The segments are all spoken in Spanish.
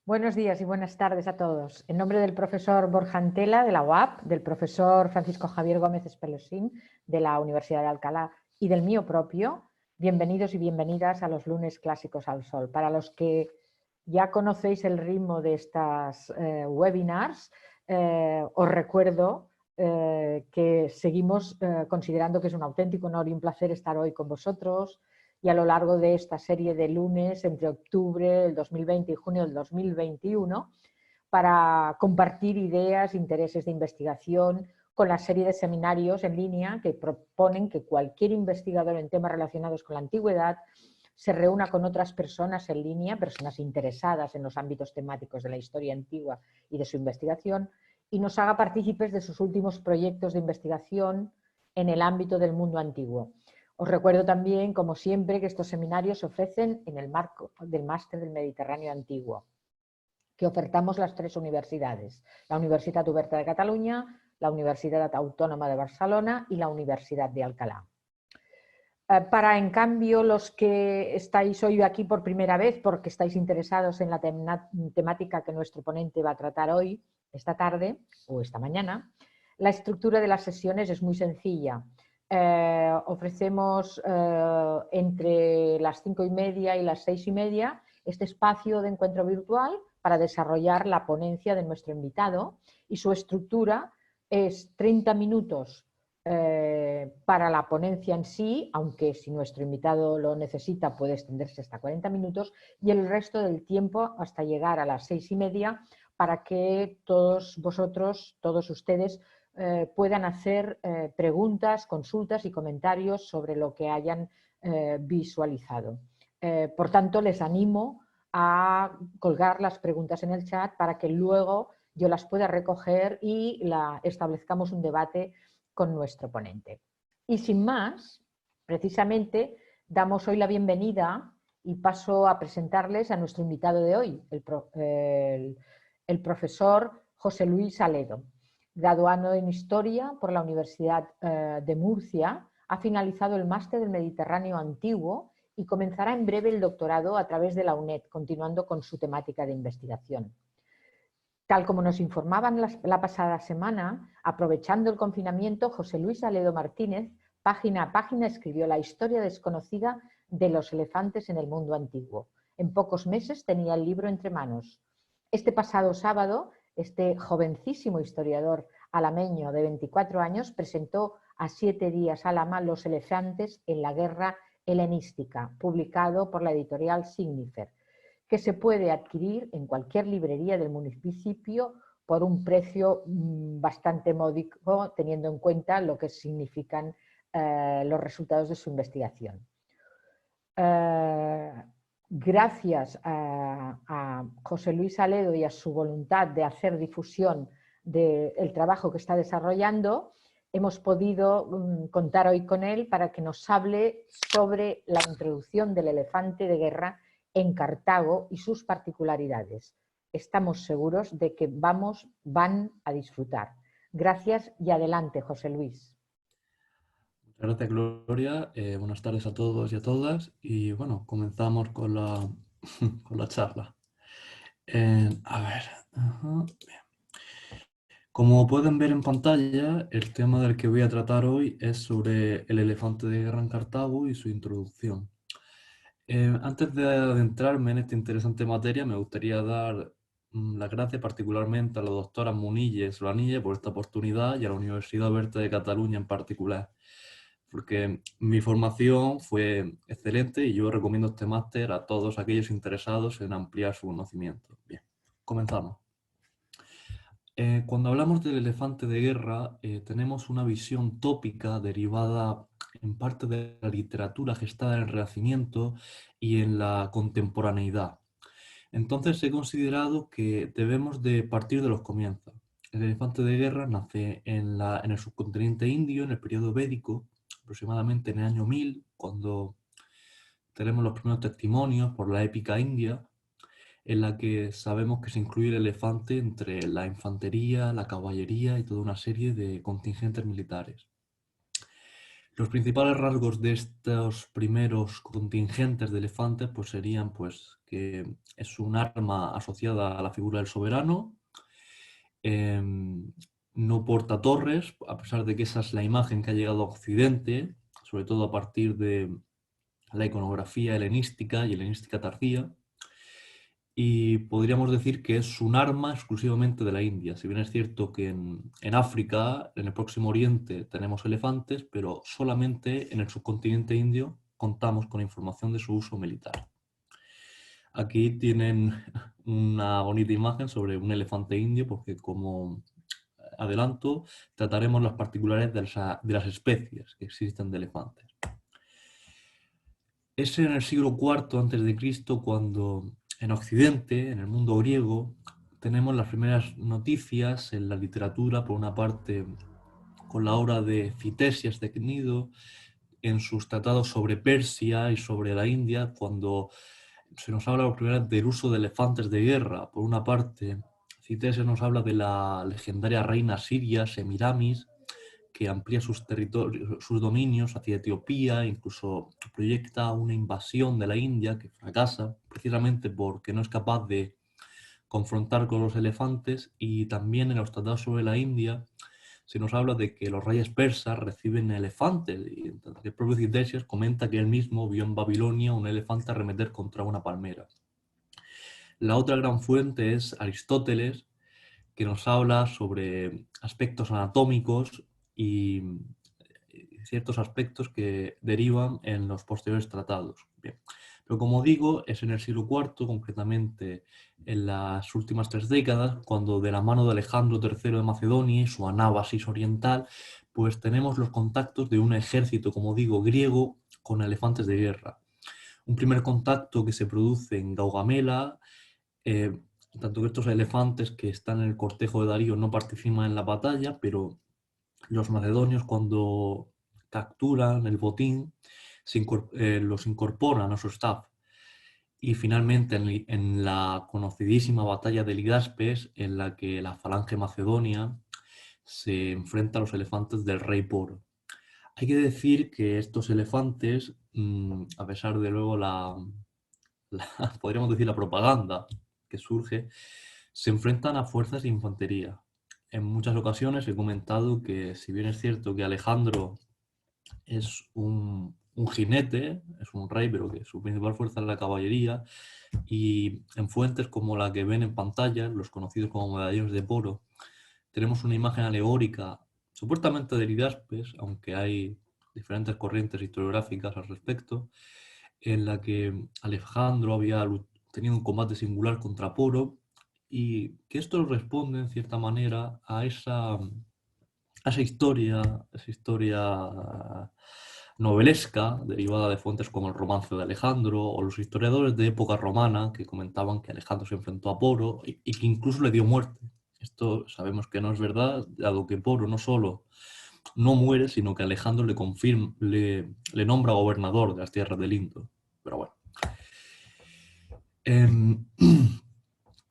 Buenos días y buenas tardes a todos. En nombre del profesor Borja Antela de la UAP, del profesor Francisco Javier Gómez Espelosín de la Universidad de Alcalá y del mío propio, bienvenidos y bienvenidas a los lunes clásicos al sol. Para los que ya conocéis el ritmo de estas webinars, os recuerdo que seguimos considerando que es un auténtico honor y un placer estar hoy con vosotros y a lo largo de esta serie de lunes entre octubre del 2020 y junio del 2021 para compartir ideas, intereses de investigación con la serie de seminarios en línea que proponen que cualquier investigador en temas relacionados con la antigüedad se reúna con otras personas en línea, personas interesadas en los ámbitos temáticos de la historia antigua y de su investigación, y nos haga partícipes de sus últimos proyectos de investigación en el ámbito del mundo antiguo. Os recuerdo también, como siempre, que estos seminarios se ofrecen en el marco del Máster del Mediterráneo Antiguo, que ofertamos las tres universidades, la Universitat Oberta de Cataluña, la Universidad Autónoma de Barcelona y la Universidad de Alcalá. Para, en cambio, los que estáis hoy aquí por primera vez porque estáis interesados en la temática que nuestro ponente va a tratar hoy, esta tarde o esta mañana, la estructura de las sesiones es muy sencilla. Ofrecemos entre las 5:30 y las 6:30 este espacio de encuentro virtual para desarrollar la ponencia de nuestro invitado, y su estructura es 30 minutos para la ponencia en sí, aunque si nuestro invitado lo necesita puede extenderse hasta 40 minutos, y el resto del tiempo hasta llegar a las 6:30 para que todos vosotros, todos ustedes, puedan hacer preguntas, consultas y comentarios sobre lo que hayan visualizado. Por tanto, les animo a colgar las preguntas en el chat para que luego yo las pueda recoger y establezcamos un debate con nuestro ponente. Y sin más, precisamente, damos hoy la bienvenida y paso a presentarles a nuestro invitado de hoy, el profesor José Luis Aledo. Graduado en Historia por la Universidad de Murcia, ha finalizado el Máster del Mediterráneo Antiguo y comenzará en breve el doctorado a través de la UNED, continuando con su temática de investigación. Tal como nos informaban la pasada semana, aprovechando el confinamiento, José Luis Aledo Martínez, página a página, escribió la historia desconocida de los elefantes en el mundo antiguo. En pocos meses tenía el libro entre manos. Este pasado sábado, este jovencísimo historiador alameño de 24 años presentó a 7 días Alama Los elefantes en la guerra helenística, publicado por la editorial Signifer, que se puede adquirir en cualquier librería del municipio por un precio bastante módico, teniendo en cuenta lo que significan los resultados de su investigación. Gracias a José Luis Aledo y a su voluntad de hacer difusión del trabajo que está desarrollando, hemos podido contar hoy con él para que nos hable sobre la introducción del elefante de guerra en Cartago y sus particularidades. Estamos seguros de que van a disfrutar. Gracias y adelante, José Luis. Muchas gracias, Gloria. Buenas tardes a todos y a todas. Y bueno, comenzamos con con la charla. A ver. Bien. Como pueden ver en pantalla, el tema del que voy a tratar hoy es sobre el elefante de guerra en Cartago y su introducción. Antes de adentrarme en esta interesante materia, me gustaría dar las gracias particularmente a la doctora Munille Solanille por esta oportunidad y a la Universidad Oberta de Cataluña en particular, porque mi formación fue excelente y yo recomiendo este máster a todos aquellos interesados en ampliar su conocimiento. Bien, comenzamos. Cuando hablamos del elefante de guerra, tenemos una visión tópica derivada en parte de la literatura gestada en el Renacimiento y en la contemporaneidad. Entonces he considerado que debemos de partir de los comienzos. El elefante de guerra nace en el subcontinente indio, en el periodo védico, aproximadamente en el año 1000, cuando tenemos los primeros testimonios por la épica india, en la que sabemos que se incluye el elefante entre la infantería, la caballería y toda una serie de contingentes militares. Los principales rasgos de estos primeros contingentes de elefantes pues serían pues, que es un arma asociada a la figura del soberano, no porta torres, a pesar de que esa es la imagen que ha llegado a Occidente, sobre todo a partir de la iconografía helenística y helenística tardía, y podríamos decir que es un arma exclusivamente de la India. Si bien es cierto que en África, en el Próximo Oriente, tenemos elefantes, pero solamente en el subcontinente indio contamos con información de su uso militar. Aquí tienen una bonita imagen sobre un elefante indio, porque como adelanto, trataremos las particularidades de las especies que existen de elefantes. Es en el siglo IV a.C. cuando en Occidente, en el mundo griego, tenemos las primeras noticias en la literatura, por una parte con la obra de Ctesias de Cnido, en sus tratados sobre Persia y sobre la India, cuando se nos habla por primera vez del uso de elefantes de guerra. Por una parte, Ctesias nos habla de la legendaria reina siria Semiramis, que amplía sus territorios, sus dominios hacia Etiopía, incluso proyecta una invasión de la India que fracasa precisamente porque no es capaz de confrontar con los elefantes, y también en los tratados sobre la India se nos habla de que los reyes persas reciben elefantes, y el propio Ctesias comenta que él mismo vio en Babilonia un elefante arremeter contra una palmera. La otra gran fuente es Aristóteles, que nos habla sobre aspectos anatómicos y ciertos aspectos que derivan en los posteriores tratados. Bien. Pero como digo, es en el siglo IV, concretamente en las últimas 3 décadas, cuando de la mano de Alejandro III de Macedonia y su anábasis oriental, pues tenemos los contactos de un ejército, como digo, griego con elefantes de guerra. Un primer contacto que se produce en Gaugamela, tanto que estos elefantes que están en el cortejo de Darío no participan en la batalla, pero los macedonios, cuando capturan el botín, los incorporan a su staff. Y finalmente en la conocidísima batalla de Lidaspes, en la que la falange macedonia se enfrenta a los elefantes del rey Poro. Hay que decir que estos elefantes, a pesar de luego podríamos decir la propaganda que surge, se enfrentan a fuerzas de infantería. En muchas ocasiones he comentado que, si bien es cierto que Alejandro es un jinete, es un rey, pero que su principal fuerza es la caballería, y en fuentes como la que ven en pantalla, los conocidos como medallones de Poro, tenemos una imagen alegórica, supuestamente de Hidaspes, aunque hay diferentes corrientes historiográficas al respecto, en la que Alejandro había tenido un combate singular contra Poro, y que esto responde en cierta manera a esa historia novelesca derivada de fuentes como el romance de Alejandro o los historiadores de época romana que comentaban que Alejandro se enfrentó a Poro y que incluso le dio muerte. Esto sabemos que no es verdad, dado que Poro no solo no muere, sino que Alejandro le nombra gobernador de las tierras del Indo. Pero bueno.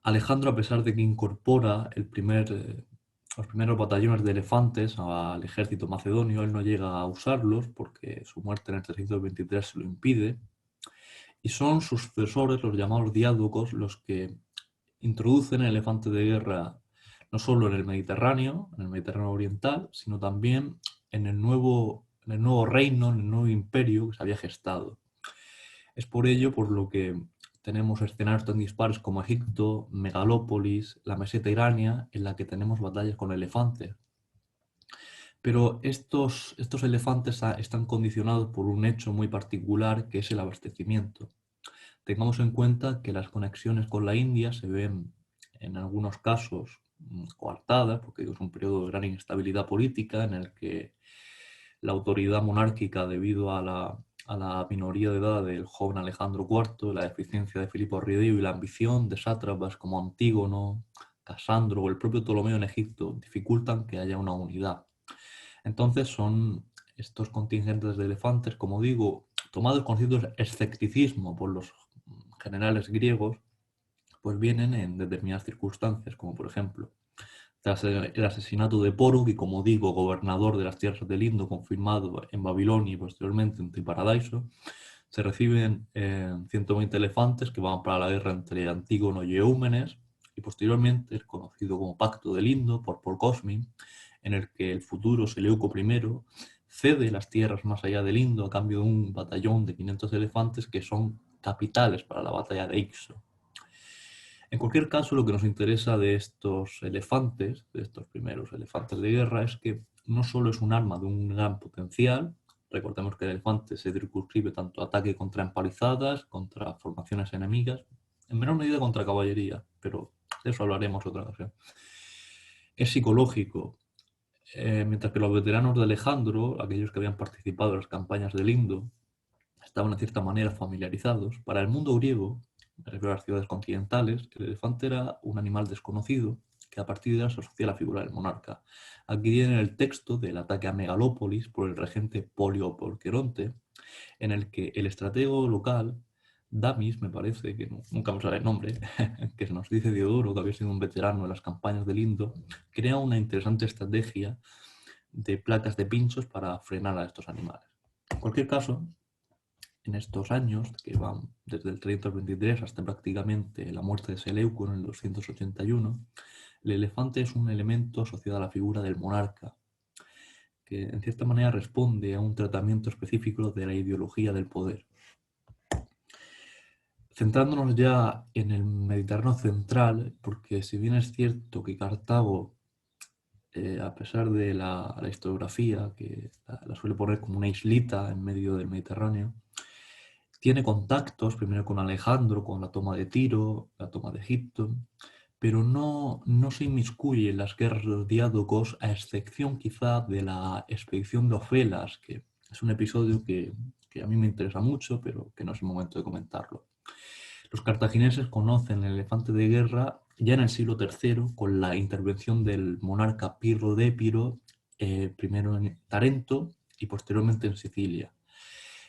Alejandro, a pesar de que incorpora los primeros batallones de elefantes al ejército macedonio, él no llega a usarlos porque su muerte en el 323 se lo impide, y son sus sucesores, los llamados diádocos, los que introducen el elefante de guerra no solo en el Mediterráneo oriental, sino también en el nuevo reino, en el nuevo imperio que se había gestado. Es por ello por lo que tenemos escenarios tan dispares como Egipto, Megalópolis, la meseta irania, en la que tenemos batallas con elefantes. Pero estos elefantes están condicionados por un hecho muy particular, que es el abastecimiento. Tengamos en cuenta que las conexiones con la India se ven en algunos casos coartadas, porque es un periodo de gran inestabilidad política en el que la autoridad monárquica, debido a la minoría de edad del joven Alejandro IV, la deficiencia de Filipo Ridío y la ambición de sátrapas como Antígono, Casandro o el propio Ptolomeo en Egipto, dificultan que haya una unidad. Entonces son estos contingentes de elefantes, como digo, tomados con cierto escepticismo por los generales griegos, pues vienen en determinadas circunstancias, como por ejemplo Tras el asesinato de Poro, que como digo, gobernador de las tierras de Lindo, confirmado en Babilonia y posteriormente en Triparadaiso, se reciben 120 elefantes que van para la guerra entre Antígono y Eúmenes, y posteriormente es conocido como Pacto de Lindo por Paul Cosmin, en el que el futuro Seleuco I cede las tierras más allá de Lindo a cambio de un batallón de 500 elefantes que son capitales para la batalla de Ixo. En cualquier caso, lo que nos interesa de estos elefantes, de estos primeros elefantes de guerra, es que no solo es un arma de un gran potencial. Recordemos que el elefante se circunscribe tanto a ataque contra empalizadas, contra formaciones enemigas, en menor medida contra caballería, pero de eso hablaremos otra ocasión. Es psicológico, mientras que los veteranos de Alejandro, aquellos que habían participado en las campañas de Lindo, estaban en cierta manera familiarizados. Para el mundo griego, me refiero a las ciudades continentales, el elefante era un animal desconocido que a partir de ahí se asocia a la figura del monarca. Aquí viene el texto del ataque a Megalópolis por el regente Polio Porqueronte, en el que el estratego local, Damis, me parece, que nunca me sale el nombre, que se nos dice Diodoro, que había sido un veterano en las campañas del Indo, crea una interesante estrategia de placas de pinchos para frenar a estos animales. En cualquier caso, en estos años, que van desde el 323 hasta prácticamente la muerte de Seleuco en el 281, el elefante es un elemento asociado a la figura del monarca, que en cierta manera responde a un tratamiento específico de la ideología del poder. Centrándonos ya en el Mediterráneo central, porque si bien es cierto que Cartago, a pesar de la historiografía, que la suele poner como una islita en medio del Mediterráneo, tiene contactos primero con Alejandro, con la toma de Tiro, la toma de Egipto, pero no se inmiscuye en las guerras de los diádocos, a excepción quizá de la expedición de Ofelas, que es un episodio que a mí me interesa mucho, pero que no es el momento de comentarlo. Los cartagineses conocen el elefante de guerra ya en el siglo III con la intervención del monarca Pirro de Épiro, primero en Tarento y posteriormente en Sicilia.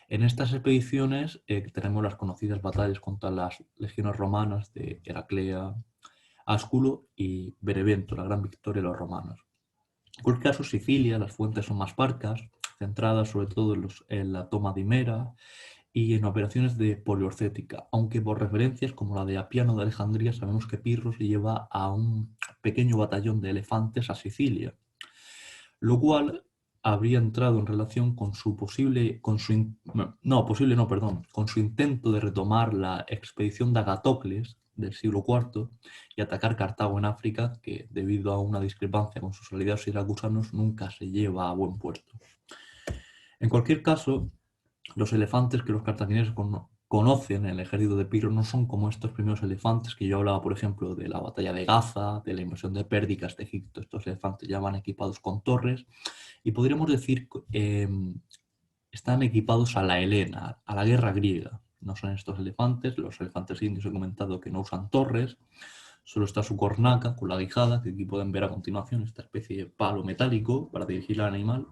En estas expediciones tenemos las conocidas batallas contra las legiones romanas de Heraclea, Asculo y Benevento, la gran victoria de los romanos. En cualquier caso, Sicilia, las fuentes son más parcas, centradas sobre todo en la toma de Himera y en operaciones de poliorcética, aunque por referencias como la de Apiano de Alejandría sabemos que Pirro se lleva a un pequeño batallón de elefantes a Sicilia, lo cual habría entrado en relación con su intento de retomar la expedición de Agatocles del siglo IV y atacar Cartago en África, que debido a una discrepancia con sus aliados siracusanos nunca se lleva a buen puerto. En cualquier caso, los elefantes que los cartagineses conocen en el ejército de Pirro no son como estos primeros elefantes que yo hablaba, por ejemplo, de la batalla de Gaza, de la invasión de Pérdicas de Egipto. Estos elefantes ya van equipados con torres y podríamos decir que están equipados a la Helena, a la guerra griega. No son estos elefantes, los elefantes indios he comentado que no usan torres, solo está su cornaca con la guijada, que aquí pueden ver a continuación, esta especie de palo metálico para dirigir al animal.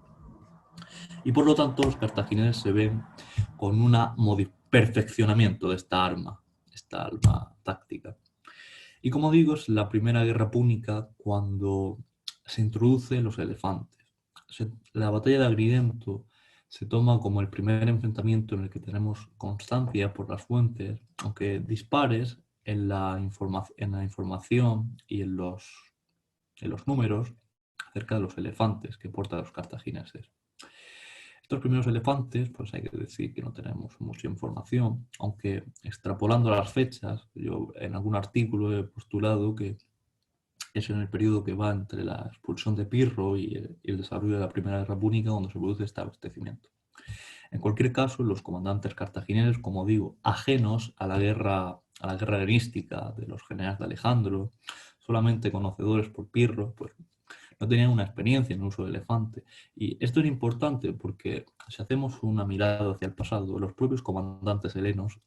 Y por lo tanto los cartagineses se ven con un perfeccionamiento de esta arma táctica. Y como digo, es la primera guerra púnica cuando se introducen los elefantes. La batalla de Agrigento se toma como el primer enfrentamiento en el que tenemos constancia por las fuentes, aunque dispares en la información y en los números acerca de los elefantes que portan los cartagineses. Estos primeros elefantes, pues hay que decir que no tenemos mucha información, aunque extrapolando las fechas, yo en algún artículo he postulado que es en el periodo que va entre la expulsión de Pirro y el desarrollo de la Primera Guerra Púnica donde se produce este abastecimiento. En cualquier caso, los comandantes cartagineses, como digo, ajenos a la guerra helenística de los generales de Alejandro, solamente conocedores por Pirro, pues no tenían una experiencia en el uso del elefante. Y esto es importante porque si hacemos una mirada hacia el pasado, los propios comandantes helenos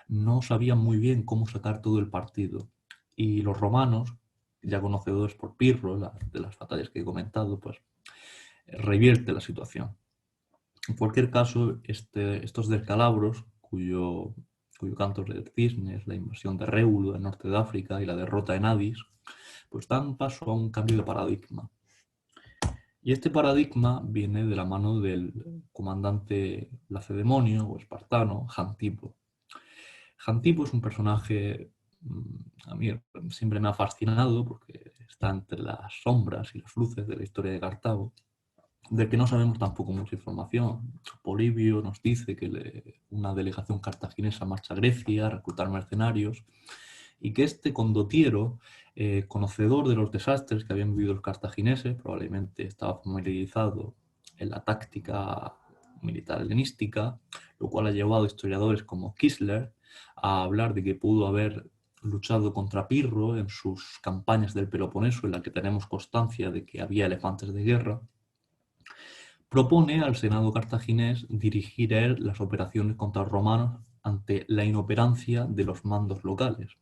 no sabían muy bien cómo sacar todo el partido. Y los romanos, ya conocedores por Pirro, de las batallas que he comentado, pues revierte la situación. En cualquier caso, estos descalabros, cuyo canto del cisne es la invasión de Réulo, del norte de África, y la derrota en Adis, pues dan paso a un cambio de paradigma. Y este paradigma viene de la mano del comandante lacedemonio o espartano, Jantipo. Jantipo es un personaje, a mí siempre me ha fascinado porque está entre las sombras y las luces de la historia de Cartago, del que no sabemos tampoco mucha información. Polibio nos dice que una delegación cartaginesa marcha a Grecia a reclutar mercenarios y que este condottiero, conocedor de los desastres que habían vivido los cartagineses, probablemente estaba familiarizado en la táctica militar helenística, lo cual ha llevado a historiadores como Kistler a hablar de que pudo haber luchado contra Pirro en sus campañas del Peloponeso, en la que tenemos constancia de que había elefantes de guerra. Propone al Senado cartaginés dirigir él las operaciones contra los romanos ante la inoperancia de los mandos locales.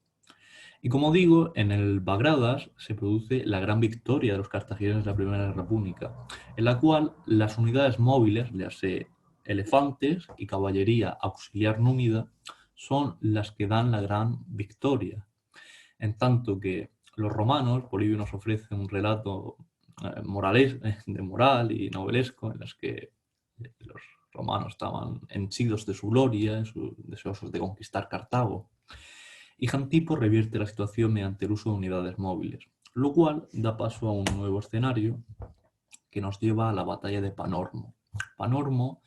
Y como digo, en el Bagradas se produce la gran victoria de los cartagineses de la Primera Guerra Púnica, en la cual las unidades móviles, ya sea elefantes y caballería auxiliar númida, son las que dan la gran victoria. En tanto que los romanos, Polibio nos ofrece un relato de moral y novelesco en las que los romanos estaban henchidos de su gloria, deseosos de conquistar Cartago. Y Jantipo revierte la situación mediante el uso de unidades móviles, lo cual da paso a un nuevo escenario que nos lleva a la batalla de Panormo. Panormo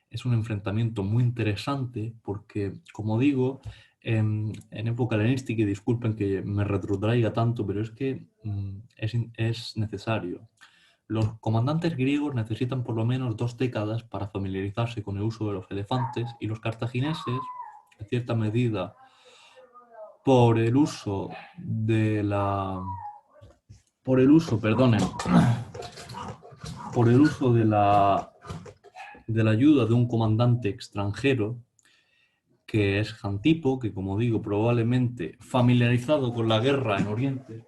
es un enfrentamiento muy interesante porque, como digo, en época helenística, y disculpen que me retrotraiga tanto, pero es que es necesario. Los comandantes griegos necesitan por lo menos 2 décadas para familiarizarse con el uso de los elefantes y los cartagineses, en cierta medida, por el uso de la... por el uso, perdonen, por el uso de la ayuda de un comandante extranjero, que es Jantipo, que como digo, probablemente familiarizado con la guerra en Oriente,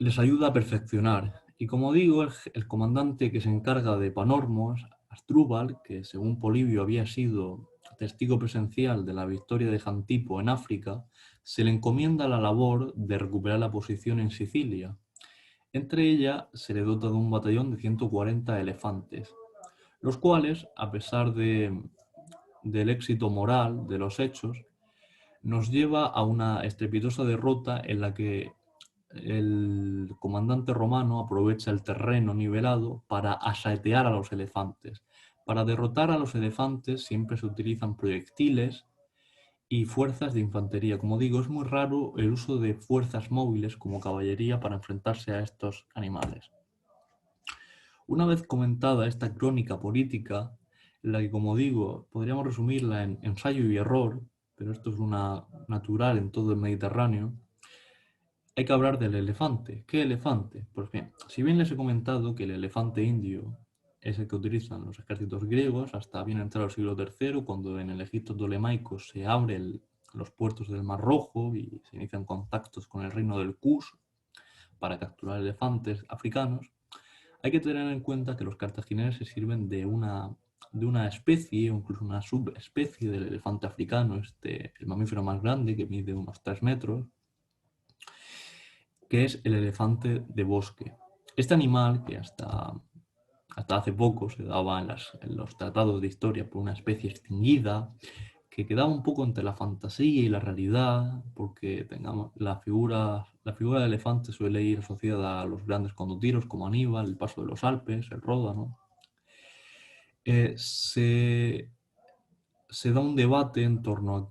les ayuda a perfeccionar. Y como digo, el comandante que se encarga de Panormo, Asdrúbal, que según Polibio había sido testigo presencial de la victoria de Jantipo en África, se le encomienda la labor de recuperar la posición en Sicilia. Entre ellas se le dota de un batallón de 140 elefantes, los cuales, a pesar del éxito moral de los hechos, nos lleva a una estrepitosa derrota en la que el comandante romano aprovecha el terreno nivelado para asaetear a los elefantes. Para derrotar a los elefantes siempre se utilizan proyectiles y fuerzas de infantería. Como digo, es muy raro el uso de fuerzas móviles como caballería para enfrentarse a estos animales. Una vez comentada esta crónica política, en la que, como digo, podríamos resumirla en ensayo y error, pero esto es una natural en todo el Mediterráneo, hay que hablar del elefante. ¿Qué elefante? Pues bien, si bien les he comentado que el elefante indio es el que utilizan los ejércitos griegos hasta bien entrado el siglo III, cuando en el Egipto tolemaico se abren los puertos del Mar Rojo y se inician contactos con el reino del Kush para capturar elefantes africanos, hay que tener en cuenta que los cartagineses se sirven de una especie, o incluso una subespecie del elefante africano, el mamífero más grande, que mide unos 3 metros, que es el elefante de bosque. Este animal, que hasta hace poco se daba en los tratados de historia por una especie extinguida, que quedaba un poco entre la fantasía y la realidad, porque la figura del elefante suele ir asociada a los grandes condotieros como Aníbal, el paso de los Alpes, el Ródano. Se da un debate en torno a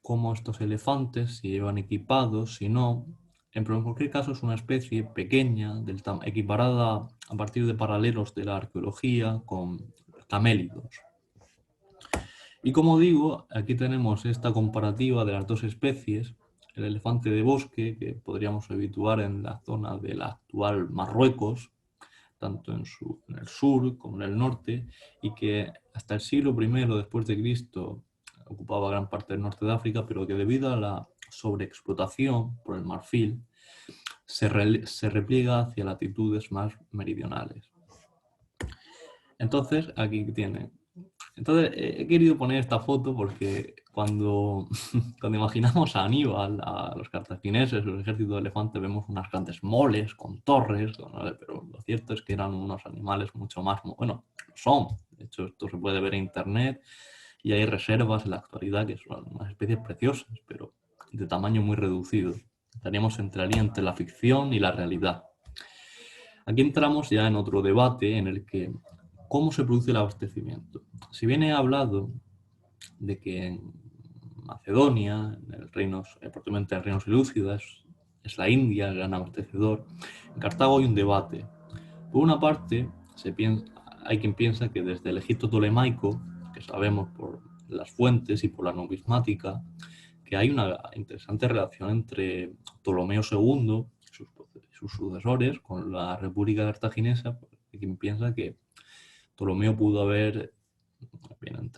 cómo estos elefantes, si llevan equipados, si no. En cualquier caso es una especie pequeña, equiparada a partir de paralelos de la arqueología con camélidos. Y como digo, aquí tenemos esta comparativa de las 2 especies, el elefante de bosque, que podríamos habituar en la zona del actual Marruecos, tanto en el sur como en el norte, y que hasta el siglo I después de Cristo ocupaba gran parte del norte de África, pero que debido a la sobreexplotación por el marfil, se repliega hacia latitudes más meridionales. Entonces, aquí tienen Entonces, he querido poner esta foto porque cuando, cuando imaginamos a Aníbal, a los cartagineses, los ejércitos de elefantes, vemos unas grandes moles con torres, ¿no? Pero lo cierto es que eran unos animales mucho más, bueno, son. De hecho, esto se puede ver en internet y hay reservas en la actualidad que son unas especies preciosas, pero de tamaño muy reducido. Entraría entre la ficción y la realidad. Aquí entramos ya en otro debate en el que cómo se produce el abastecimiento. Si bien he hablado de que en Macedonia, en el reino, particularmente en el reino selúcida, es la India el gran abastecedor, en Cartago hay un debate. Por una parte, hay quien piensa que desde el Egipto tolemaico, que sabemos por las fuentes y por la numismática, que hay una interesante relación entre Ptolomeo II y sus sucesores con la República Cartaginesa. Hay quien piensa que Ptolomeo pudo haber bien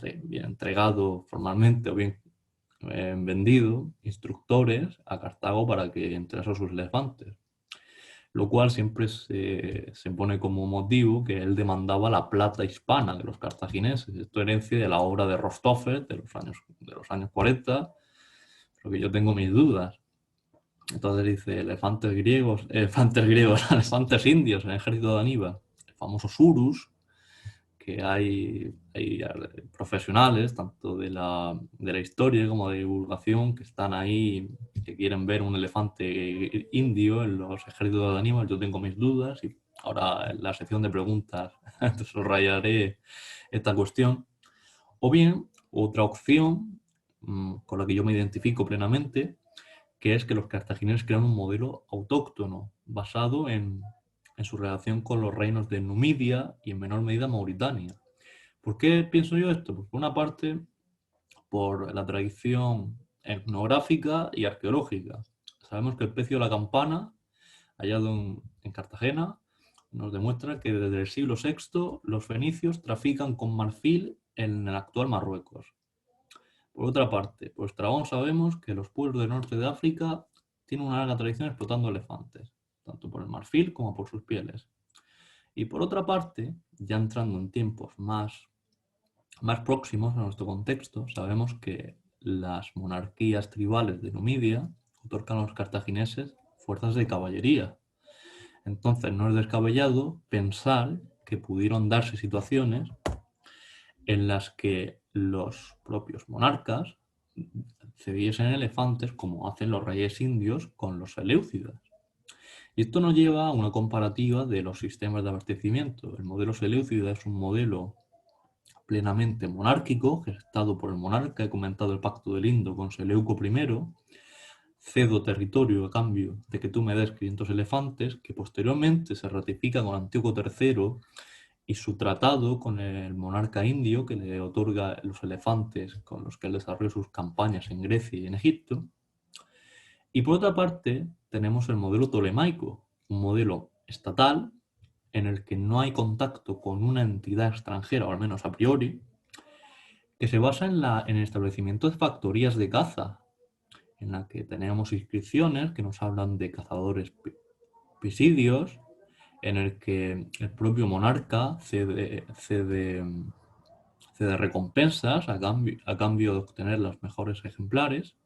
entregado formalmente o bien vendido instructores a Cartago para que entrase sus elefantes, lo cual siempre se pone como motivo que él demandaba la plata hispana de los cartagineses. Esto herencia de la obra de Rostoffer de los años 40, lo que yo tengo mis dudas. Entonces dice elefantes griegos, elefantes indios en el ejército de Aníbal, el famoso Surus, que hay profesionales, tanto de la historia como de divulgación, que están ahí, que quieren ver un elefante indio en los ejércitos de Aníbal. Yo tengo mis dudas y ahora en la sección de preguntas subrayaré esta cuestión. O bien, otra opción con la que yo me identifico plenamente, que es que los cartagineses crean un modelo autóctono basado en su relación con los reinos de Numidia y en menor medida Mauritania. ¿Por qué pienso yo esto? Pues por una parte, por la tradición etnográfica y arqueológica. Sabemos que el precio de la campana, hallado en Cartagena, nos demuestra que desde el siglo VI los fenicios trafican con marfil en el actual Marruecos. Por otra parte, por Estrabón sabemos que los pueblos del norte de África tienen una larga tradición explotando elefantes, tanto por el marfil como por sus pieles. Y por otra parte, ya entrando en tiempos más próximos a nuestro contexto, sabemos que las monarquías tribales de Numidia otorgan a los cartagineses fuerzas de caballería. Entonces no es descabellado pensar que pudieron darse situaciones en las que los propios monarcas cediesen elefantes como hacen los reyes indios con los seleucidas. Y esto nos lleva a una comparativa de los sistemas de abastecimiento. El modelo seleucida es un modelo plenamente monárquico, gestado por el monarca. He comentado el pacto de Lindo con Seleuco I. Cedo territorio a cambio de que tú me des 500 elefantes, que posteriormente se ratifica con Antíoco III y su tratado con el monarca indio que le otorga los elefantes con los que él desarrolla sus campañas en Grecia y en Egipto. Y por otra parte tenemos el modelo tolemaico, un modelo estatal en el que no hay contacto con una entidad extranjera, o al menos a priori, que se basa en el establecimiento de factorías de caza, en la que tenemos inscripciones que nos hablan de cazadores pisidios, en el que el propio monarca cede recompensas a cambio de obtener los mejores ejemplares.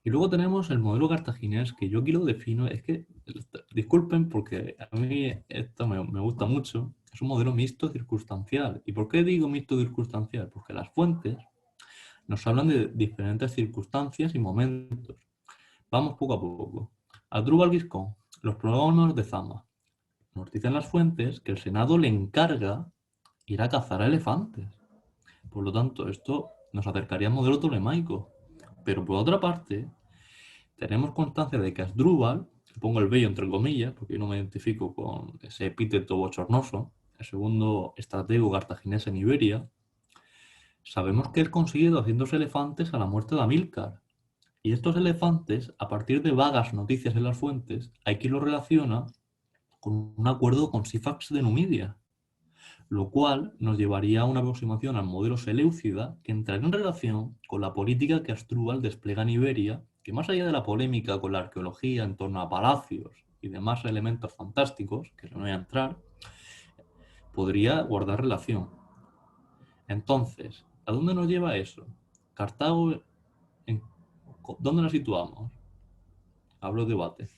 Y luego tenemos el modelo cartaginés, que yo aquí lo defino, es que, disculpen porque a mí esto me gusta mucho, es un modelo mixto circunstancial. ¿Y por qué digo mixto circunstancial? Porque las fuentes nos hablan de diferentes circunstancias y momentos. Vamos poco a poco. Adrúbal Guiscón, los problemas de Zama. Nos dicen las fuentes que el Senado le encarga ir a cazar a elefantes. Por lo tanto, esto nos acercaría al modelo tolemaico. Pero por otra parte, tenemos constancia de que Asdrúbal, pongo el bello entre comillas, porque yo no me identifico con ese epíteto bochornoso, el segundo estratego cartaginés en Iberia, sabemos que él consigue 200 elefantes a la muerte de Amílcar. Y estos elefantes, a partir de vagas noticias en las fuentes, hay quien los relaciona con un acuerdo con Sífax de Numidia, lo cual nos llevaría a una aproximación al modelo seleucida que entraría en relación con la política que Asdrúbal despliega en Iberia, que más allá de la polémica con la arqueología en torno a palacios y demás elementos fantásticos, que no voy a entrar, podría guardar relación. Entonces, ¿a dónde nos lleva eso? Cartago, ¿dónde la situamos? Hablo de debate.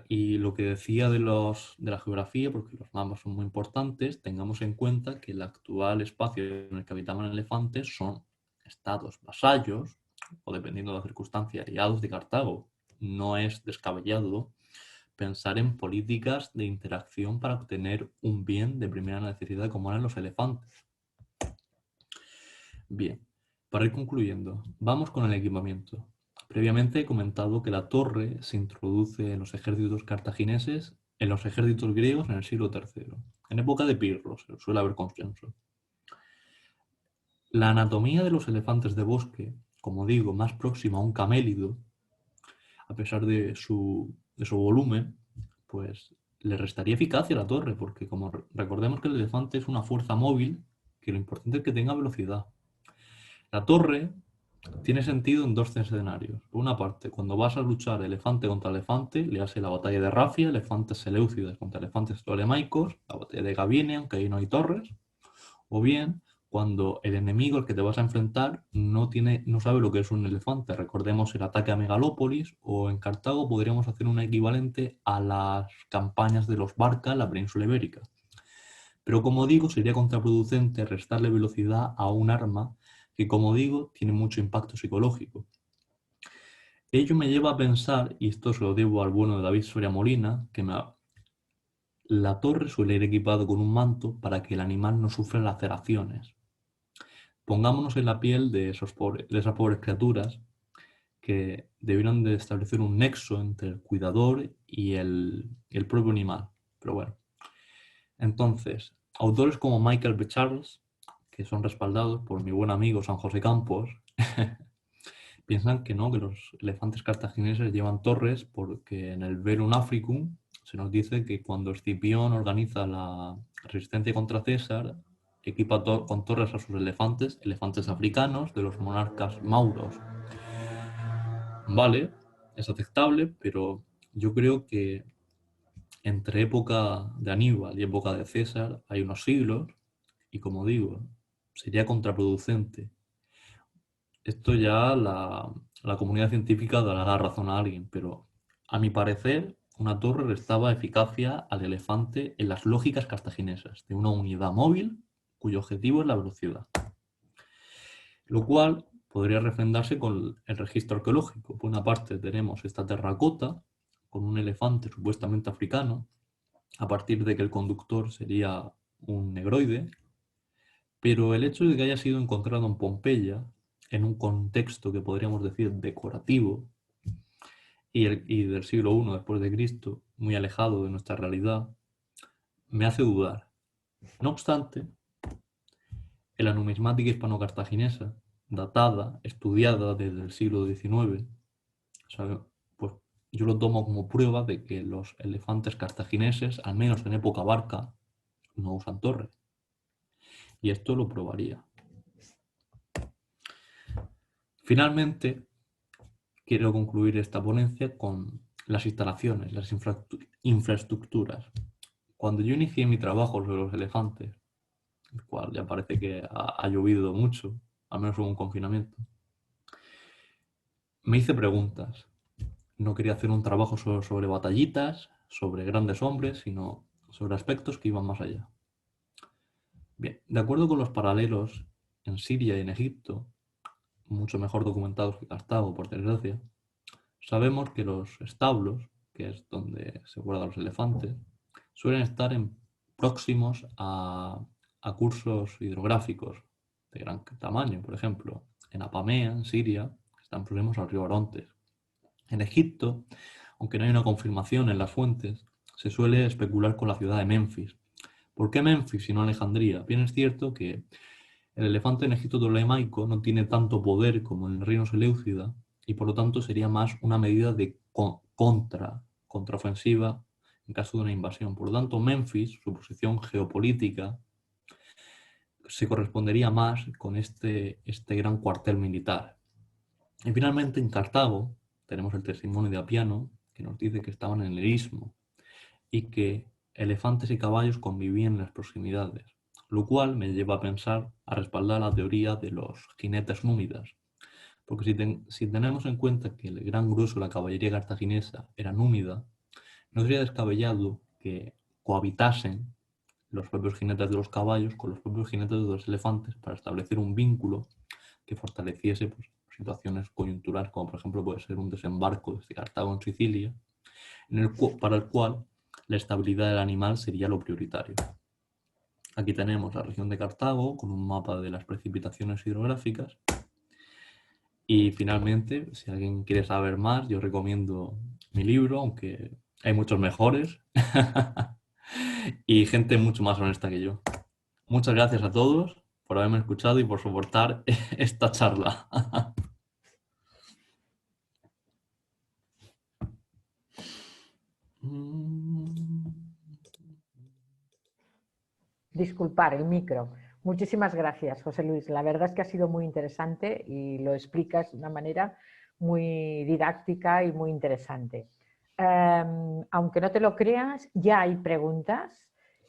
Y lo que decía de la geografía, porque los mapas son muy importantes, tengamos en cuenta que el actual espacio en el que habitaban elefantes son estados vasallos, o dependiendo de la circunstancia, aliados de Cartago. No es descabellado pensar en políticas de interacción para obtener un bien de primera necesidad como eran los elefantes. Bien, para ir concluyendo, vamos con el equipamiento. Previamente he comentado que la torre se introduce en los ejércitos cartagineses, en los ejércitos griegos en el siglo III. En época de Pirro suele haber consenso. La anatomía de los elefantes de bosque, como digo, más próxima a un camélido, a pesar de su volumen, pues le restaría eficacia a la torre, porque como recordemos que el elefante es una fuerza móvil, que lo importante es que tenga velocidad. La torre tiene sentido en dos escenarios. Por una parte, cuando vas a luchar elefante contra elefante, le hace la batalla de Rafia, elefantes seleucidas contra elefantes ptolemaicos, la batalla de Gabiene, aunque ahí no hay torres. O bien, cuando el enemigo al que te vas a enfrentar no sabe lo que es un elefante. Recordemos el ataque a Megalópolis, o en Cartago podríamos hacer un equivalente a las campañas de los Barca en la península ibérica. Pero como digo, sería contraproducente restarle velocidad a un arma que, como digo, tiene mucho impacto psicológico. Ello me lleva a pensar, y esto se lo debo al bueno de David Soria Molina, que la torre suele ir equipado con un manto para que el animal no sufra laceraciones. Pongámonos en la piel de esas pobres criaturas que debieron de establecer un nexo entre el cuidador y el propio animal. Pero bueno. Entonces, autores como Michael B. Charles, que son respaldados por mi buen amigo San José Campos, piensan que no, que los elefantes cartagineses llevan torres porque en el Verum Africum se nos dice que cuando Escipión organiza la resistencia contra César, equipa con torres a sus elefantes africanos de los monarcas mauros. Vale, es aceptable, pero yo creo que entre época de Aníbal y época de César hay unos siglos y, como digo, sería contraproducente. Esto ya la comunidad científica dará la razón a alguien, pero a mi parecer una torre restaba eficacia al elefante en las lógicas cartaginesas de una unidad móvil cuyo objetivo es la velocidad. Lo cual podría refrendarse con el registro arqueológico. Por una parte tenemos esta terracota con un elefante supuestamente africano, a partir de que el conductor sería un negroide, pero el hecho de que haya sido encontrado en Pompeya, en un contexto que podríamos decir decorativo, y del siglo I después de Cristo, muy alejado de nuestra realidad, me hace dudar. No obstante, en la numismática hispano-cartaginesa, datada, estudiada desde el siglo XIX, pues yo lo tomo como prueba de que los elefantes cartagineses, al menos en época barca, no usan torres. Y esto lo probaría. Finalmente, quiero concluir esta ponencia con las instalaciones, las infraestructuras. Cuando yo inicié mi trabajo sobre los elefantes, el cual ya parece que ha llovido mucho, al menos hubo un confinamiento, me hice preguntas. No quería hacer un trabajo sobre batallitas, sobre grandes hombres, sino sobre aspectos que iban más allá. Bien, de acuerdo con los paralelos en Siria y en Egipto, mucho mejor documentados que Cartago, por desgracia, sabemos que los establos, que es donde se guardan los elefantes, suelen estar próximos a cursos hidrográficos de gran tamaño. Por ejemplo, en Apamea, en Siria, están próximos al río Orontes. En Egipto, aunque no hay una confirmación en las fuentes, se suele especular con la ciudad de Menfis. ¿Por qué Menfis y no Alejandría? Bien es cierto que el elefante en Egipto tolemaico no tiene tanto poder como en el reino seleucida y por lo tanto sería más una medida de contraofensiva en caso de una invasión. Por lo tanto, Menfis, su posición geopolítica, se correspondería más con este gran cuartel militar. Y finalmente, en Cartago, tenemos el testimonio de Apiano, que nos dice que estaban en el istmo y que elefantes y caballos convivían en las proximidades. lo cual me lleva a pensar, a respaldar la teoría de los jinetes númidas. Porque si tenemos en cuenta que el gran grueso de la caballería cartaginesa era númida, no sería descabellado que cohabitasen los propios jinetes de los caballos con los propios jinetes de los elefantes para establecer un vínculo que fortaleciese pues, situaciones coyunturales, como por ejemplo puede ser un desembarco desde Cartago en Sicilia, para el cual la estabilidad del animal sería lo prioritario. Aquí tenemos la región de Cartago con un mapa de las precipitaciones hidrográficas. Y finalmente, si alguien quiere saber más, yo recomiendo mi libro, aunque hay muchos mejores y gente mucho más honesta que yo. Muchas gracias a todos por haberme escuchado y por soportar esta charla. Disculpar el micro. Muchísimas gracias, José Luis. La verdad es que ha sido muy interesante y lo explicas de una manera muy didáctica y muy interesante. Aunque no te lo creas, ya hay preguntas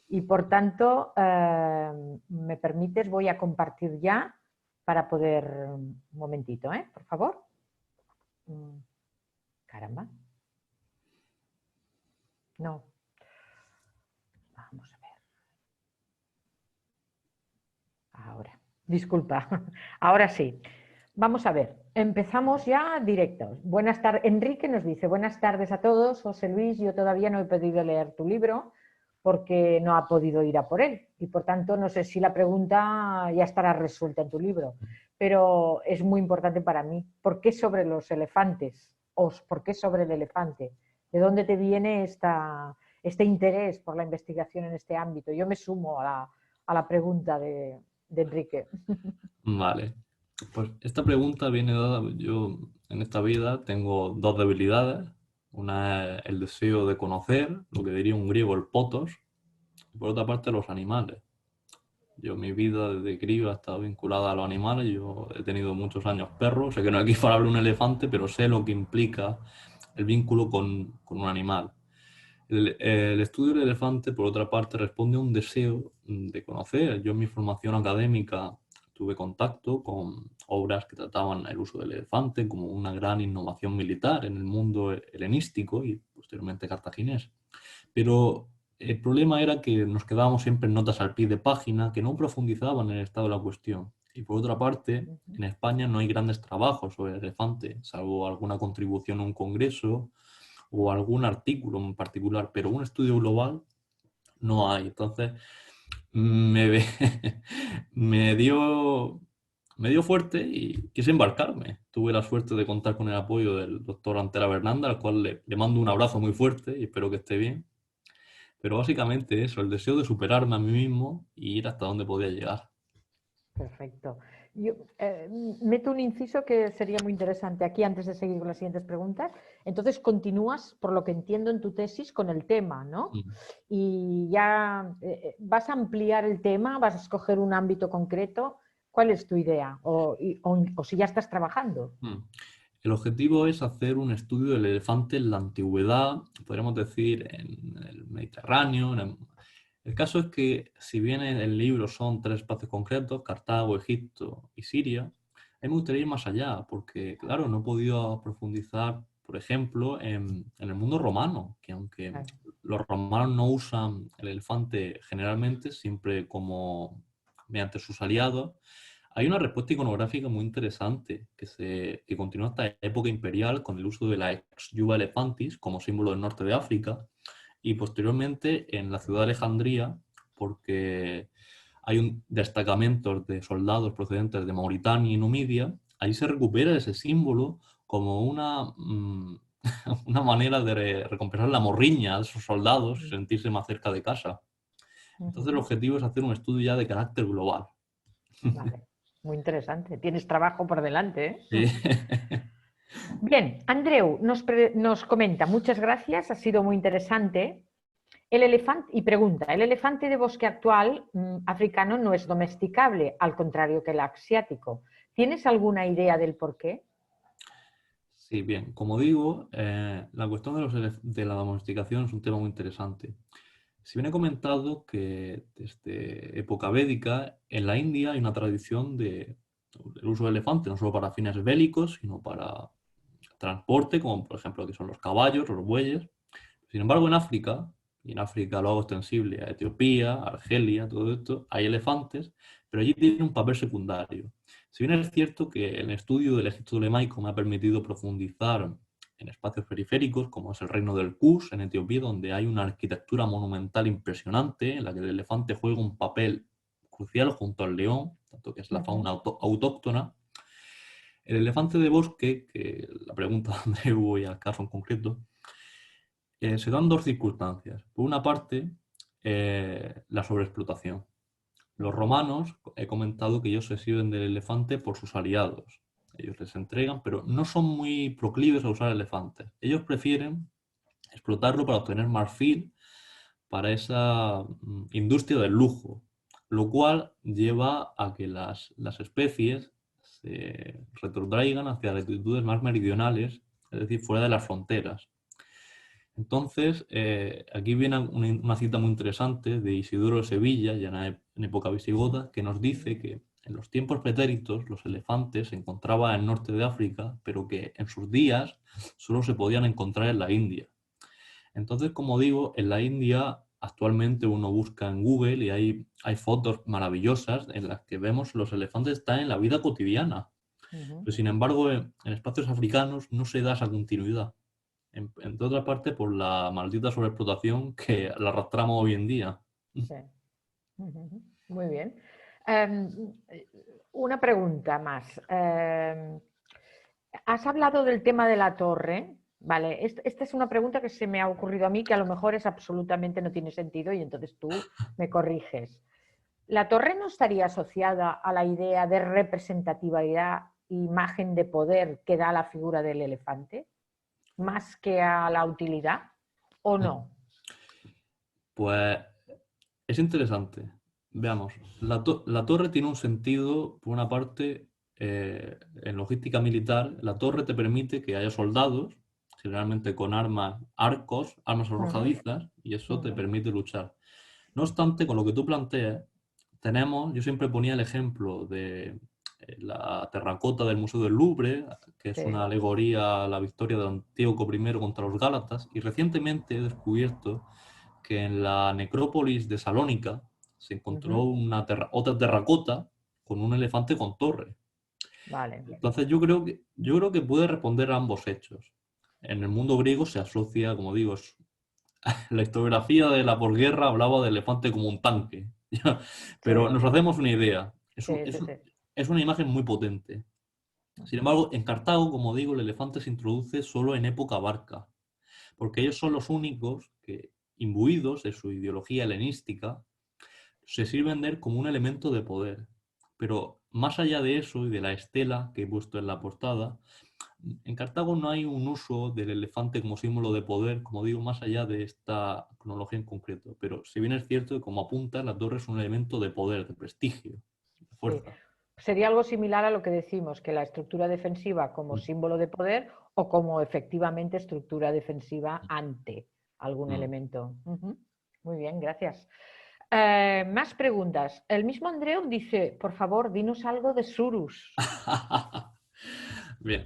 y por tanto, me permites, voy a compartir ya para poder... Un momentito, por favor. Caramba. No. Vamos a ver. Ahora. Disculpa. Ahora sí. Vamos a ver. Empezamos ya directos. Buenas tardes. Enrique nos dice, buenas tardes a todos. José Luis, yo todavía no he podido leer tu libro porque no ha podido ir a por él. Y por tanto, no sé si la pregunta ya estará resuelta en tu libro. Pero es muy importante para mí. ¿Por qué sobre los elefantes? ¿O por qué sobre el elefante? ¿De dónde te viene este interés por la investigación en este ámbito? Yo me sumo a la pregunta de Enrique. Vale. Pues esta pregunta viene dada, yo en esta vida tengo dos debilidades. Una es el deseo de conocer, lo que diría un griego el potos, y por otra parte los animales. Yo mi vida desde crío ha estado vinculada a los animales, yo he tenido muchos años perros, sé que no es equiparable a un elefante, pero sé lo que implica el vínculo con un animal. El estudio del elefante, por otra parte, responde a un deseo de conocer. Yo en mi formación académica tuve contacto con obras que trataban el uso del elefante como una gran innovación militar en el mundo helenístico y posteriormente cartaginés. Pero el problema era que nos quedábamos siempre en notas al pie de página que no profundizaban en el estado de la cuestión. Y por otra parte, en España no hay grandes trabajos sobre el elefante, salvo alguna contribución a un congreso o algún artículo en particular, pero un estudio global no hay. Entonces, me, me dio, me dio fuerte y quise embarcarme. Tuve la suerte de contar con el apoyo del doctor Antera Bernanda, al cual le mando un abrazo muy fuerte y espero que esté bien. Pero básicamente eso, el deseo de superarme a mí mismo y ir hasta donde podía llegar. Perfecto. Yo meto un inciso que sería muy interesante aquí antes de seguir con las siguientes preguntas. Entonces, continúas, por lo que entiendo en tu tesis, con el tema, ¿no? Y ya vas a ampliar el tema, vas a escoger un ámbito concreto. ¿Cuál es tu idea? O si ya estás trabajando. El objetivo es hacer un estudio del elefante en la antigüedad, podríamos decir en el Mediterráneo. El caso es que, si bien en el libro son tres espacios concretos, Cartago, Egipto y Siria, a mí me gustaría ir más allá, porque, claro, no he podido profundizar, por ejemplo, en el mundo romano, que aunque los romanos no usan el elefante generalmente, siempre como mediante sus aliados, hay una respuesta iconográfica muy interesante que continúa hasta la época imperial con el uso de la ex yuva elefantis como símbolo del norte de África y posteriormente en la ciudad de Alejandría porque hay un destacamento de soldados procedentes de Mauritania y Numidia. Ahí se recupera ese símbolo como una manera de recompensar la morriña de esos soldados y sentirse más cerca de casa. Entonces el objetivo es hacer un estudio ya de carácter global. Vale. Muy interesante. Tienes trabajo por delante, ¿eh? Sí. Bien, Andreu nos comenta, muchas gracias, ha sido muy interesante. El elefante, y pregunta, ¿el elefante de bosque actual africano no es domesticable, al contrario que el asiático? ¿Tienes alguna idea del por qué? Sí, bien. Como digo, la cuestión de la domesticación es un tema muy interesante. Se viene comentado que desde época védica en la India hay una tradición del uso del elefante, no solo para fines bélicos, sino para transporte, como por ejemplo que son los caballos, los bueyes. Sin embargo, en África, y en África lo hago extensible a Etiopía, Argelia, todo esto, hay elefantes, pero allí tienen un papel secundario. Si bien es cierto que el estudio del Egipto tolemaico me ha permitido profundizar en espacios periféricos, como es el reino del Kush, en Etiopía, donde hay una arquitectura monumental impresionante, en la que el elefante juega un papel crucial junto al león, tanto que es la fauna autóctona. El elefante de bosque, que la pregunta donde voy al caso en concreto, se dan dos circunstancias. Por una parte, la sobreexplotación. Los romanos, he comentado que ellos se sirven del elefante por sus aliados. Ellos les entregan, pero no son muy proclives a usar elefantes. Ellos prefieren explotarlo para obtener marfil para esa industria del lujo, lo cual lleva a que las especies se retrotraigan hacia latitudes más meridionales, es decir, fuera de las fronteras. Entonces, aquí viene una cita muy interesante de Isidoro de Sevilla, ya en época visigoda, que nos dice que en los tiempos pretéritos los elefantes se encontraban en el norte de África, pero que en sus días solo se podían encontrar en la India. Entonces, como digo, en la India actualmente uno busca en Google y hay fotos maravillosas en las que vemos los elefantes están en la vida cotidiana. Pero sin embargo, en espacios africanos no se da esa continuidad. Entre otras partes, por la maldita sobreexplotación que la arrastramos hoy en día. Sí. Muy bien. Em, una pregunta más. Has hablado del tema de la torre. Vale, esta es una pregunta que se me ha ocurrido a mí, que a lo mejor es absolutamente no tiene sentido y entonces tú me corriges. ¿La torre no estaría asociada a la idea de representatividad, imagen de poder que da la figura del elefante, más que a la utilidad? ¿O no? Pues es interesante. Veamos, la torre tiene un sentido, por una parte, en logística militar, la torre te permite que haya soldados, generalmente con armas, arcos, armas arrojadizas, y eso te permite luchar. No obstante, con lo que tú planteas, yo siempre ponía el ejemplo de la terracota del Museo del Louvre, que es Sí. una alegoría a la victoria de Antíoco I contra los Gálatas, y recientemente he descubierto que en la necrópolis de Salónica se encontró otra terracota con un elefante con torre. Vale. Entonces yo creo que puede responder a ambos hechos. En el mundo griego se asocia, como digo, la historiografía de la posguerra hablaba del elefante como un tanque. Pero Sí, nos hacemos una idea. sí, sí, sí. Es una imagen muy potente. Sin embargo, en Cartago, como digo, el elefante se introduce solo en época barca, porque ellos son los únicos que, imbuidos de su ideología helenística, se sirven de él como un elemento de poder. Pero más allá de eso y de la estela que he puesto en la portada, en Cartago no hay un uso del elefante como símbolo de poder, como digo, más allá de esta cronología en concreto. Pero si bien es cierto que, como apunta, la torre es un elemento de poder, de prestigio, de Sí. fuerza. Sería algo similar a lo que decimos, que la estructura defensiva como Mm, símbolo de poder o como efectivamente estructura defensiva ante algún mm. elemento. Muy bien, gracias. Más preguntas. El mismo Andreu dice, por favor, dinos algo de Surus. Bien.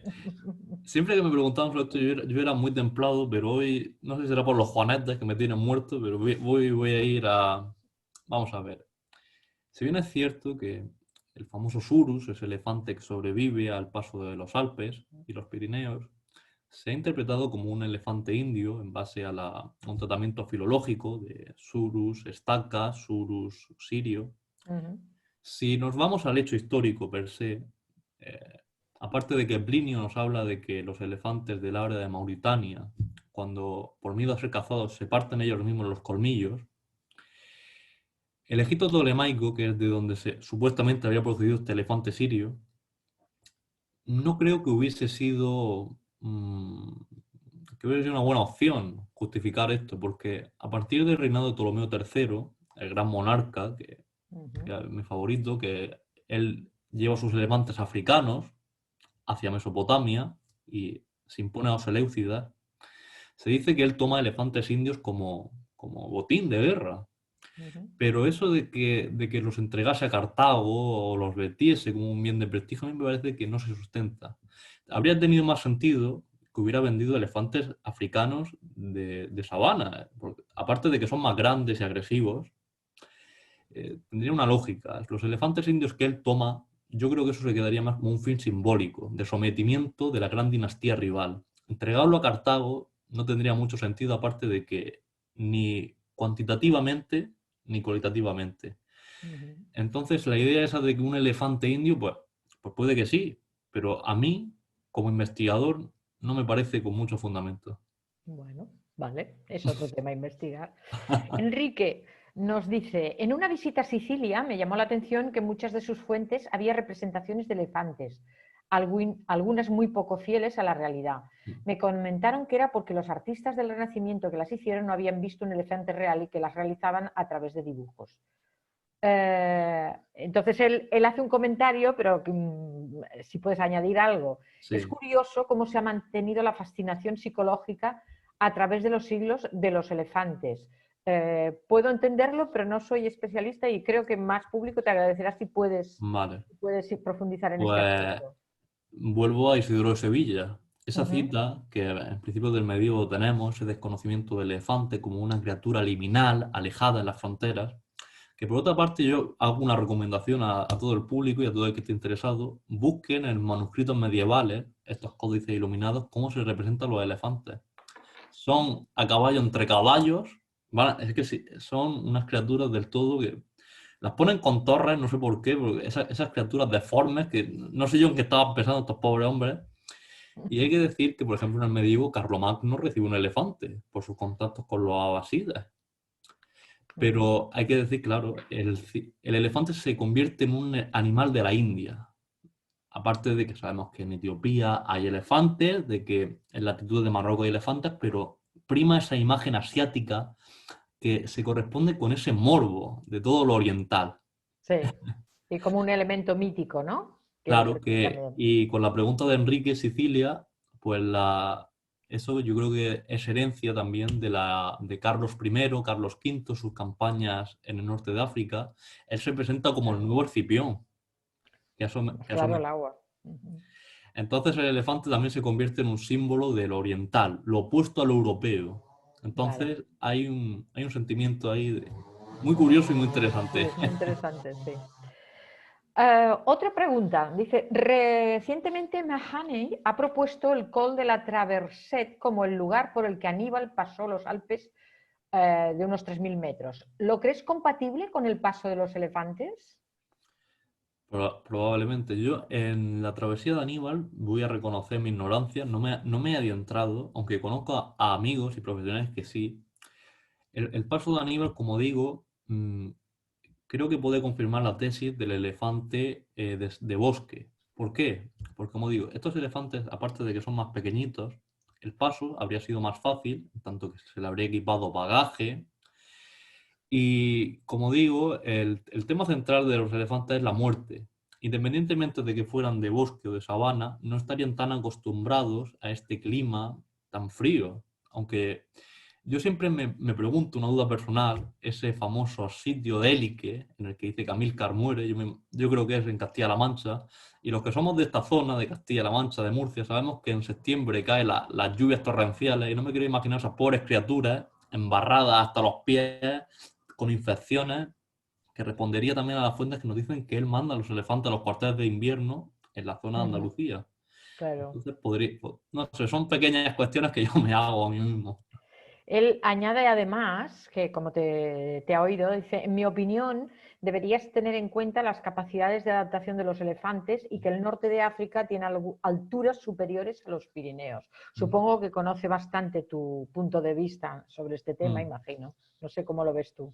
Siempre que me preguntaban sobre esto, yo era muy templado, pero hoy, no sé si será por los juanetes que me tienen muerto, pero voy a ir a... Vamos a ver. Si bien es cierto que el famoso Surus, ese elefante que sobrevive al paso de los Alpes y los Pirineos, se ha interpretado como un elefante indio en base a un tratamiento filológico de Surus estaca, Surus sirio. Si nos vamos al hecho histórico per se, eh, aparte de que Plinio nos habla de que los elefantes del área de Mauritania, cuando por miedo a ser cazados se parten ellos mismos los colmillos, el Egipto tolemaico, que es de donde supuestamente había procedido este elefante sirio, no creo que hubiese sido una buena opción justificar esto, porque a partir del reinado de Ptolomeo III, el gran monarca, que es mi favorito, que él lleva sus elefantes africanos hacia Mesopotamia y se impone a los Seleucidas, se dice que él toma elefantes indios como como botín de guerra. Ujú. Pero eso de que los entregase a Cartago o los vendiese como un bien de prestigio, a mí me parece que no se sustenta. Habría tenido más sentido que hubiera vendido elefantes africanos de sabana, porque aparte de que son más grandes y agresivos, tendría una lógica. Los elefantes indios que él toma, yo creo que eso se quedaría más como un fin simbólico, de sometimiento de la gran dinastía rival. Entregarlo a Cartago no tendría mucho sentido, aparte de que ni cuantitativamente ni cualitativamente. Ujú. Entonces, la idea esa de que un elefante indio, pues puede que sí, pero a mí, como investigador, no me parece con mucho fundamento. Bueno, vale, es otro tema a investigar. Enrique nos dice, en una visita a Sicilia me llamó la atención que en muchas de sus fuentes había representaciones de elefantes, algunas muy poco fieles a la realidad. Me comentaron que era porque los artistas del Renacimiento que las hicieron no habían visto un elefante real y que las realizaban a través de dibujos. Entonces él hace un comentario, pero si puedes añadir algo. Es Sí, curioso cómo se ha mantenido la fascinación psicológica a través de los siglos de los elefantes. Puedo entenderlo, pero no soy especialista y creo que más público te agradecerá vale. si puedes profundizar en este Pues aspecto. vuelvo a Isidoro de Sevilla. Esa Ujú. cita que en principio del medievo tenemos, ese desconocimiento del elefante como una criatura liminal, alejada en las fronteras, que por otra parte yo hago una recomendación a todo el público y a todo el que esté interesado, busquen en manuscritos medievales, estos códices iluminados, cómo se representan los elefantes. Son a caballo entre caballos, ¿vale? Es que sí, son unas criaturas del todo que las ponen con torres, no sé por qué, porque esas criaturas deformes que no sé yo en qué estaban pensando estos pobres hombres. Y hay que decir que, por ejemplo, en el medievo Carlomagno recibe un elefante por sus contactos con los abasides. Ujú. Pero hay que decir, claro, el elefante se convierte en un animal de la India. Aparte de que sabemos que en Etiopía hay elefantes, de que en latitudes de Marruecos hay elefantes, pero prima esa imagen asiática que se corresponde con ese morbo de todo lo oriental. Sí, y como un elemento mítico, ¿no? Que Claro ofrece que, también. y con la pregunta de Enrique Sicilia, pues eso yo creo que es herencia también de Carlos I, Carlos V, sus campañas en el norte de África. Él se presenta como el Claro, nuevo Escipión. claro, el agua. Ujú. Entonces el elefante también se convierte en un símbolo de lo oriental, lo opuesto a lo europeo. Vale. Entonces hay un sentimiento ahí muy curioso y muy Sí, interesante. es muy interesante, sí. Otra pregunta. Dice, recientemente Mahaney ha propuesto el Col de la Traverset como el lugar por el que Aníbal pasó los Alpes de unos 3000 metros. ¿Lo crees compatible con el paso de los elefantes? Probablemente yo en la travesía de Aníbal voy a reconocer mi ignorancia, no me he adentrado, aunque conozco a amigos y profesionales que sí. El paso de Aníbal, como digo, creo que puede confirmar la tesis del elefante de bosque. ¿Por qué? Porque, como digo, estos elefantes, aparte de que son más pequeñitos, el paso habría sido más fácil, en tanto que se le habría equipado bagaje. Y, como digo, el tema central de los elefantes es la muerte. Independientemente de que fueran de bosque o de sabana, no estarían tan acostumbrados a este clima tan frío. Aunque yo siempre me pregunto, una duda personal, ese famoso sitio de Élique, en el que dice que Amílcar muere, yo creo que es en Castilla-La Mancha, y los que somos de esta zona, de Castilla-La Mancha, de Murcia, sabemos que en septiembre caen las lluvias torrenciales, y no me quiero imaginar esas pobres criaturas embarradas hasta los pies, con infecciones, que respondería también a las fuentes que nos dicen que él manda a los elefantes a los cuarteles de invierno en la zona de Ujú. Andalucía. Claro. Entonces no sé, son pequeñas cuestiones que yo me hago a mí mismo. Él añade además que, como te ha oído, dice, en mi opinión, deberías tener en cuenta las capacidades de adaptación de los elefantes y que el norte de África tiene alturas superiores a los Pirineos. Mm. Supongo que conoce bastante tu punto de vista sobre este tema, Mm. imagino. No sé cómo lo ves tú.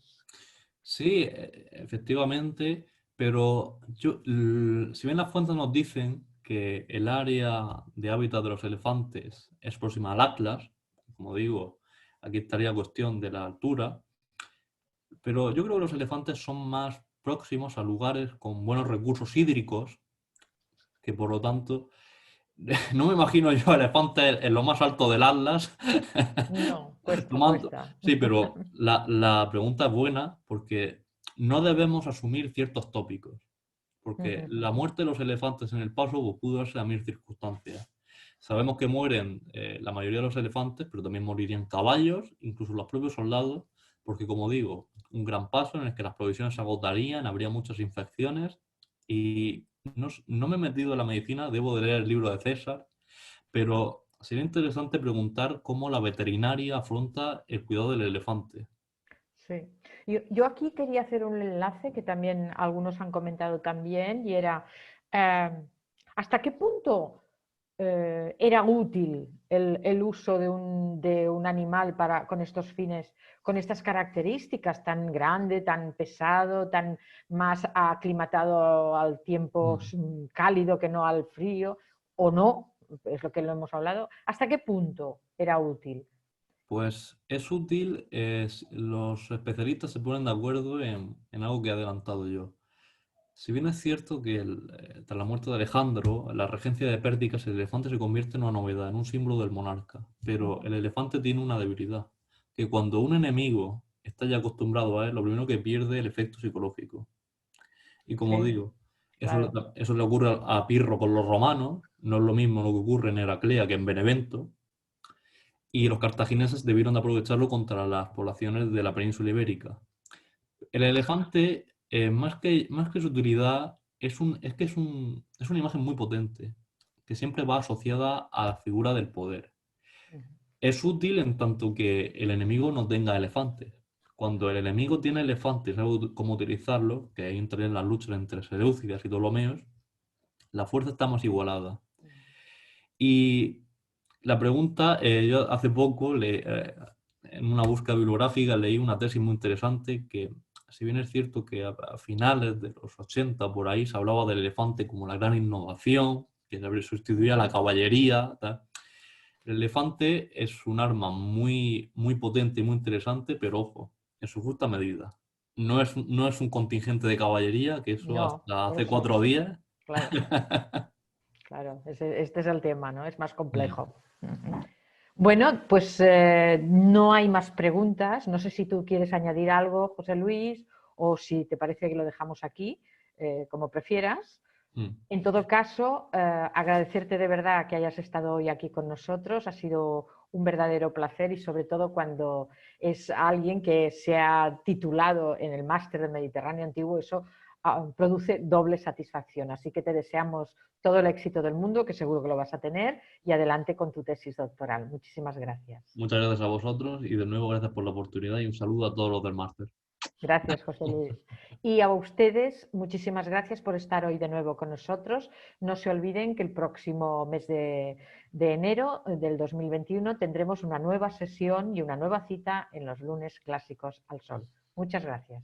Sí, efectivamente, pero si bien las fuentes nos dicen que el área de hábitat de los elefantes es próxima al Atlas, como digo, aquí estaría cuestión de la altura, pero yo creo que los elefantes son más próximos a lugares con buenos recursos hídricos, que por lo tanto no me imagino yo elefantes en lo más alto del Atlas. No, Cuesta. Sí, pero la pregunta es buena porque no debemos asumir ciertos tópicos. Porque la muerte de los elefantes en el paso pues, pudo darse a mil circunstancias. Sabemos que mueren la mayoría de los elefantes, pero también morirían caballos, incluso los propios soldados, porque como digo, un gran paso en el que las provisiones se agotarían, habría muchas infecciones y no me he metido en la medicina, debo de leer el libro de César, pero sería interesante preguntar cómo la veterinaria afronta el cuidado del elefante. Sí. Yo aquí quería hacer un enlace que también algunos han comentado también y era ¿hasta qué punto era útil el uso de un animal con estos fines, con estas características, tan grande, tan pesado, tan más aclimatado al tiempo cálido que no al frío, o no, es lo que lo hemos hablado? ¿Hasta qué punto era útil? Pues es útil, los especialistas se ponen de acuerdo en algo que he adelantado yo. Si bien es cierto que tras la muerte de Alejandro, la regencia de Pérdiccas, el elefante se convierte en una novedad, en un símbolo del monarca. Pero el elefante tiene una debilidad, que cuando un enemigo está ya acostumbrado a él, lo primero que pierde es el efecto psicológico. Y como Sí, digo, claro. eso le ocurre a Pirro con los romanos, no es lo mismo lo que ocurre en Heraclea que en Benevento, y los cartagineses debieron de aprovecharlo contra las poblaciones de la península ibérica. El elefante, más que su utilidad, es una imagen muy potente, que siempre va asociada a la figura del poder. Es útil en tanto que el enemigo no tenga elefantes. Cuando el enemigo tiene elefantes y sabe cómo utilizarlo, que ahí entran las luchas entre Seleucidas y Ptolomeos, la fuerza está más igualada. Y la pregunta, yo hace poco, en una búsqueda bibliográfica, leí una tesis muy interesante que, si bien es cierto que a finales de los 80 por ahí se hablaba del elefante como la gran innovación, que sustituía a la caballería, tal. El elefante es un arma muy, muy potente y muy interesante, pero ojo, en su justa medida. No es un contingente de caballería, que eso No, hasta por hace eso, 4 días. claro, claro, este es el tema, ¿no? Es más complejo. Bueno, pues no hay más preguntas. No sé si tú quieres añadir algo, José Luis, o si te parece que lo dejamos aquí, como prefieras. Mm. En todo caso, agradecerte de verdad que hayas estado hoy aquí con nosotros. Ha sido un verdadero placer y sobre todo cuando es alguien que se ha titulado en el máster del Mediterráneo Antiguo, eso produce doble satisfacción. Así que te deseamos todo el éxito del mundo, que seguro que lo vas a tener, y adelante con tu tesis doctoral. Muchísimas gracias. Muchas gracias a vosotros y de nuevo gracias por la oportunidad y un saludo a todos los del máster. Gracias, José Luis. Y a ustedes, muchísimas gracias por estar hoy de nuevo con nosotros. No se olviden que el próximo mes de enero del 2021 tendremos una nueva sesión y una nueva cita en los lunes clásicos al sol. Muchas gracias.